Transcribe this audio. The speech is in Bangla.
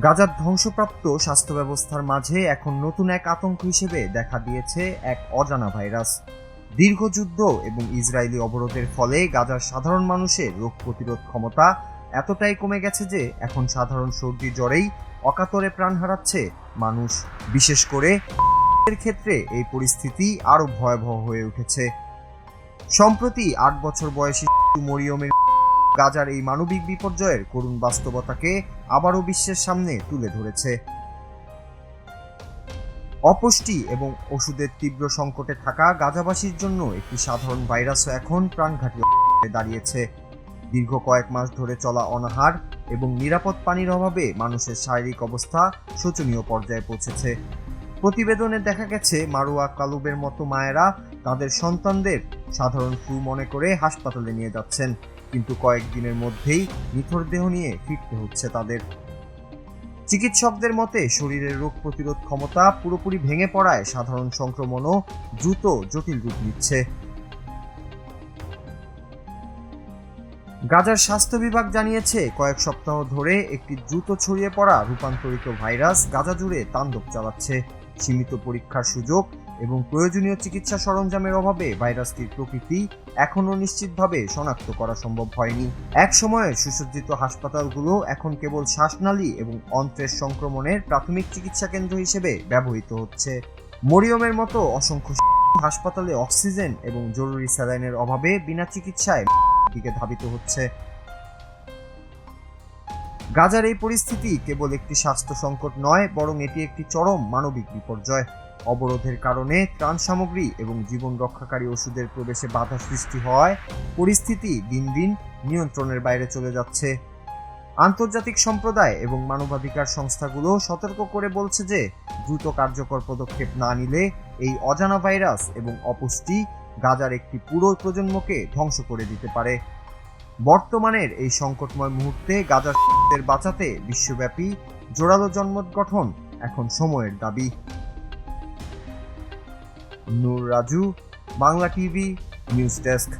গাজার ধ্বংসপ্রাপ্ত স্বাস্থ্য ব্যবস্থার মাঝে এখন নতুন এক আতঙ্ক হিসেবে দেখা দিয়েছে এক অজানা ভাইরাস। দীর্ঘ যুদ্ধ এবং ইসরায়েলি অবরোধের ফলে গাজার সাধারণ মানুষের রোগ প্রতিরোধ ক্ষমতা এতটাই কমে গেছে যে এখন সাধারণ সর্দি জ্বরেই অকাতরে প্রাণ হারাচ্ছে মানুষ। বিশেষ করে এর ক্ষেত্রে এই পরিস্থিতি আরও ভয়াবহ হয়ে উঠেছে। সম্প্রতি ৮ বছর বয়সী মরিয়মের গাজার এই মানবিক বিপর্যয়ের করুণ বাস্তবতাকে আবারও বিশ্বের সামনে তুলে ধরেছে। অপুষ্টি এবং ওষুধের তীব্র সংকটে থাকা গাজাবাসীর জন্য একটি সাধারণ ভাইরাসও এখন প্রাণঘাতী হয়ে দাঁড়িয়েছে। দীর্ঘ কয়েক মাস ধরে চলা অনাহার এবং নিরাপদ পানির অভাবে মানুষের শারীরিক অবস্থা শোচনীয় পর্যায়ে পৌঁছেছে। প্রতিবেদনে দেখা গেছে মারুয়া কালুবের মতো মায়েরা তাদের সন্তানদের সাধারণ ফ্লু মনে করে হাসপাতালে নিয়ে যাচ্ছেন, কিন্তু কয়েকদিনের মধ্যেই নিথর দেহ নিয়ে ফিরতে হচ্ছে তাদের। চিকিৎসকদের মতে শরীরের রোগ প্রতিরোধ ক্ষমতা পুরোপুরি ভেঙে পড়ায় সাধারণ সংক্রমণও দ্রুত জটিল রূপ নিচ্ছে। গাজার স্বাস্থ্য বিভাগ জানিয়েছে, কয়েক সপ্তাহ ধরে একটি দ্রুত ছড়িয়ে পড়া রূপান্তরিত ভাইরাস গাজা জুড়ে তাণ্ডব চালাচ্ছে। সীমিত পরীক্ষার সুযোগ এবং প্রয়োজনীয় চিকিৎসা সরঞ্জামের অভাবে ভাইরাসটির প্রকৃতি এখনও নিশ্চিতভাবে শনাক্ত করা সম্ভব হয়নি। এক সময়ের সুসজ্জিত হাসপাতালগুলো এখন কেবল শ্বাসনালী এবং অন্ত্রের সংক্রমণের প্রাথমিক চিকিৎসা কেন্দ্র হিসেবে ব্যবহৃত হচ্ছে। মরিয়মের মতো অসংখ্য হাসপাতালে অক্সিজেন এবং জরুরি স্যালাইনের অভাবে বিনা চিকিৎসায় দিকে ধাবিত হচ্ছে। গাজার এই পরিস্থিতি কেবল একটি স্বাস্থ্য সংকট নয়, বরং এটি একটি চরম মানবিক বিপর্যয়। অবরোধের কারণে ত্রাণ সামগ্রী এবং জীবন রক্ষাকারী ওষুধের প্রবেশে বাধা সৃষ্টি হওয়ায় পরিস্থিতি দিন দিন নিয়ন্ত্রণের বাইরে চলে যাচ্ছে। আন্তর্জাতিক সম্প্রদায় এবং মানবাধিকার সংস্থাগুলো সতর্ক করে বলছে যে দ্রুত কার্যকর পদক্ষেপ না নিলে এই অজানা ভাইরাস এবং অপুষ্টি গাজার একটি পুরো প্রজন্মকে ধ্বংস করে দিতে পারে। বর্তমানের এই সংকটময় মুহূর্তে গাজার বাঁচাতে বিশ্বব্যাপী জোরালো জনমত গঠন এখন সময়ের দাবি। Nur Raju, Bangla TV, news desk.